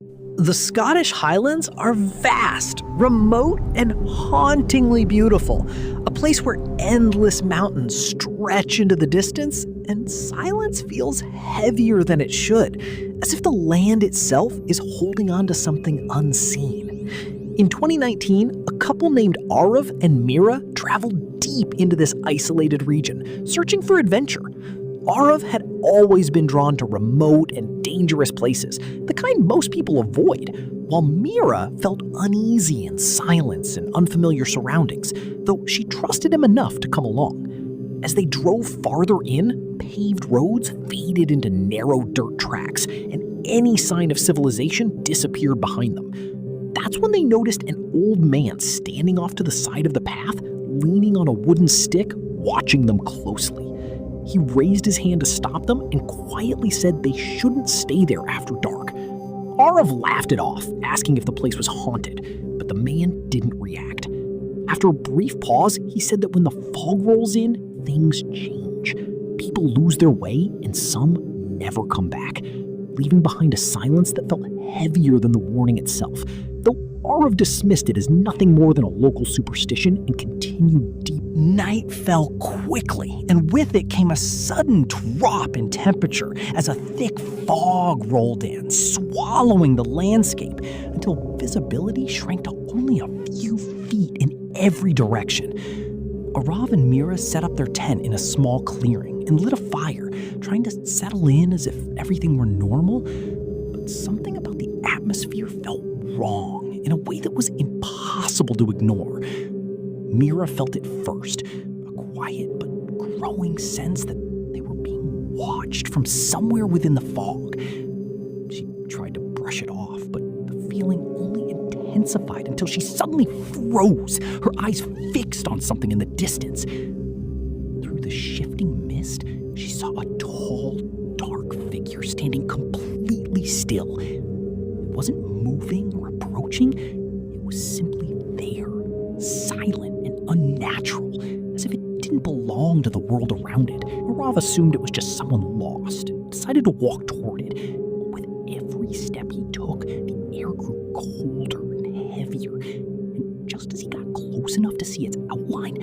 The Scottish Highlands are vast, remote, and hauntingly beautiful. A place where endless mountains stretch into the distance and silence feels heavier than it should, as if the land itself is holding on to something unseen. In 2019, a couple named Arav and Mira traveled deep into this isolated region, searching for adventure. Arav had always been drawn to remote and dangerous places, the kind most people avoid, while Mira felt uneasy in silence and unfamiliar surroundings, though she trusted him enough to come along. As they drove farther in, paved roads faded into narrow dirt tracks, and any sign of civilization disappeared behind them. That's when they noticed an old man standing off to the side of the path, leaning on a wooden stick, watching them closely. He raised his hand to stop them and quietly said they shouldn't stay there after dark. Arav laughed it off, asking if the place was haunted, but the man didn't react. After a brief pause, he said that when the fog rolls in, things change. People lose their way and some never come back, leaving behind a silence that felt heavier than the warning itself, though Arav dismissed it as nothing more than a local superstition and continued deep. Night fell quickly, and with it came a sudden drop in temperature as a thick fog rolled in, swallowing the landscape until visibility shrank to only a few feet in every direction. Arav and Mira set up their tent in a small clearing and lit a fire, trying to settle in as if everything were normal, but something about the atmosphere felt wrong in a way that was impossible to ignore. Mira felt it first, a quiet but growing sense that they were being watched from somewhere within the fog. She tried to brush it off, but the feeling only intensified until she suddenly froze, her eyes fixed on something in the distance. Through the shifting mist, she saw a tall, dark figure standing completely still. It wasn't moving or approaching, it was simply there, silent and unnatural, as if it didn't belong to the world around it. Arav assumed it was just someone lost, decided to walk toward it. With every step he took, the air grew colder and heavier, and just as he got close enough to see its outline,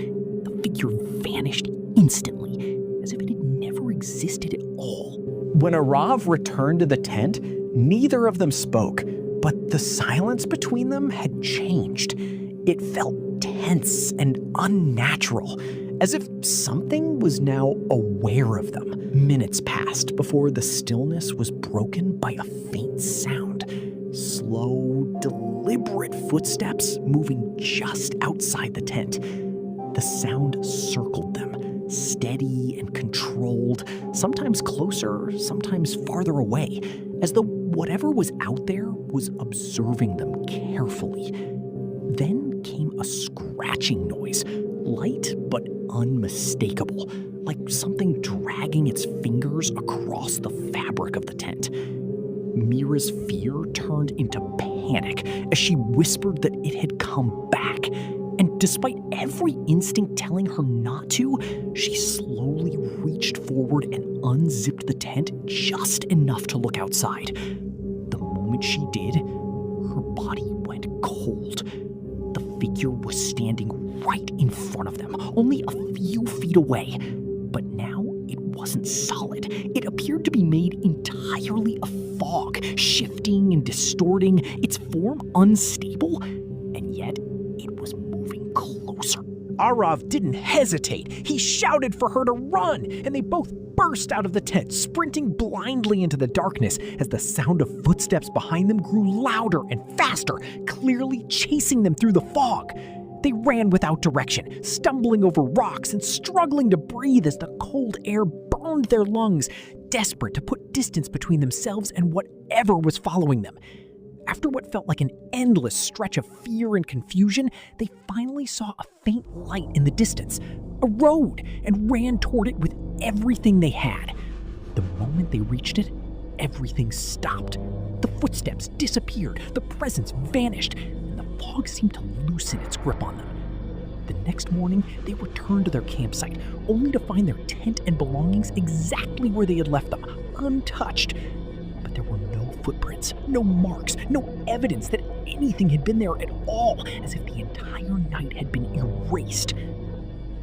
the figure vanished instantly, as if it had never existed at all. When Arav returned to the tent, neither of them spoke, but the silence between them had changed. It felt tense and unnatural, as if something was now aware of them. Minutes passed before the stillness was broken by a faint sound. Slow, deliberate footsteps moving just outside the tent. The sound circled them, steady and controlled, sometimes closer, sometimes farther away, as though whatever was out there was observing them carefully. Then came a scratching noise, light but unmistakable, like something dragging its fingers across the fabric of the tent. Mira's fear turned into panic as she whispered that it had come back. And despite every instinct telling her not to, she slowly reached forward and unzipped the tent just enough to look outside. The moment she did, her body went cold. The figure was standing right in front of them, only a few feet away. But now it wasn't solid. It appeared to be made entirely of fog, shifting and distorting, its form unstable, and yet it was moving closer. Arav didn't hesitate. He shouted for her to run, and they both burst out of the tent, sprinting blindly into the darkness as the sound of footsteps behind them grew louder and faster, clearly chasing them through the fog. They ran without direction, stumbling over rocks and struggling to breathe as the cold air burned their lungs, desperate to put distance between themselves and whatever was following them. After what felt like an endless stretch of fear and confusion, they finally saw a faint light in the distance, a road, and ran toward it with everything they had. The moment they reached it, everything stopped. The footsteps disappeared, the presence vanished, and the fog seemed to loosen its grip on them. The next morning, they returned to their campsite, only to find their tent and belongings exactly where they had left them, untouched. But there were no footprints, no marks, no evidence that anything had been there at all, as if the entire night had been erased.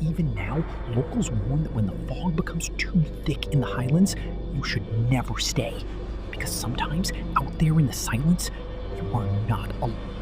Even now, locals warn that when the fog becomes too thick in the Highlands, you should never stay. Because sometimes, out there in the silence, you are not alone.